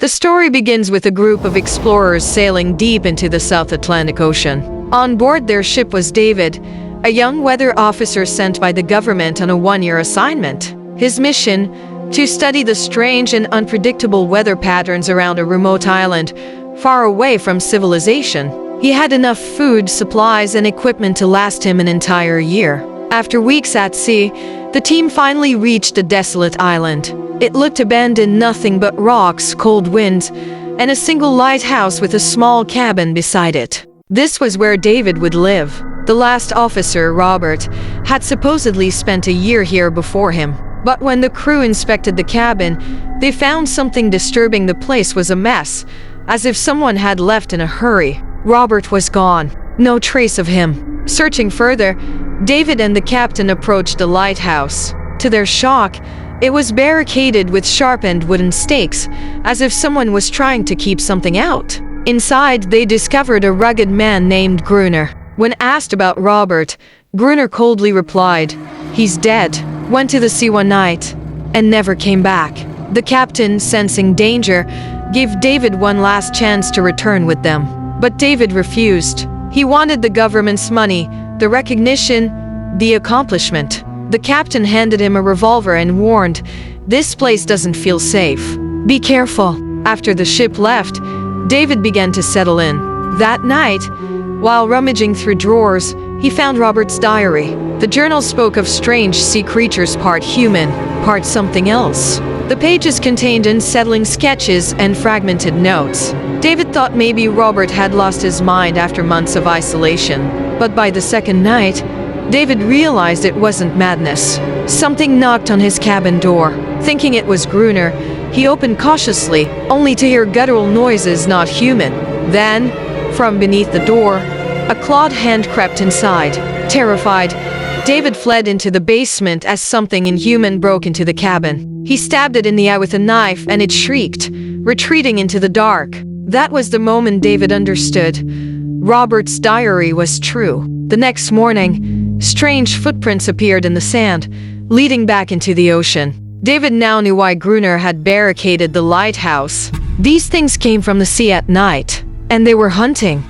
The story begins with a group of explorers sailing deep into the South Atlantic Ocean. On board their ship was David, a young weather officer sent by the government on a one-year assignment. His mission: to study the strange and unpredictable weather patterns around a remote island, far away from civilization. He had enough food, supplies, and equipment to last him an entire year. After weeks at sea, the team finally reached a desolate island. It looked abandoned, nothing but rocks, cold winds, and a single lighthouse with a small cabin beside it. This was where David would live. The last officer, Robert, had supposedly spent a year here before him. But when the crew inspected the cabin, they found something disturbing. The place was a mess, as if someone had left in a hurry. Robert was gone. No trace of him. Searching further, David and the captain approached the lighthouse. To their shock, it was barricaded with sharpened wooden stakes, as if someone was trying to keep something out. Inside, they discovered a rugged man named Gruner. When asked about Robert, Gruner coldly replied, "He's dead. Went to the sea one night and never came back." The captain, sensing danger, gave David one last chance to return with them. But David refused. He wanted the government's money, the recognition, the accomplishment. The captain handed him a revolver and warned, "This place doesn't feel safe. Be careful." After the ship left, David began to settle in. That night, while rummaging through drawers, he found Robert's diary. The journal spoke of strange sea creatures, part human, part something else. The pages contained unsettling sketches and fragmented notes. David thought maybe Robert had lost his mind after months of isolation. But by the second night, David realized it wasn't madness. Something knocked on his cabin door. Thinking it was Gruner, he opened cautiously, only to hear guttural noises not human. Then, from beneath the door, a clawed hand crept inside. Terrified, David fled into the basement as something inhuman broke into the cabin. He stabbed it in the eye with a knife and it shrieked, retreating into the dark. That was the moment David understood. Robert's diary was true. The next morning, strange footprints appeared in the sand, leading back into the ocean. David now knew why Gruner had barricaded the lighthouse. These things came from the sea at night, and they were hunting.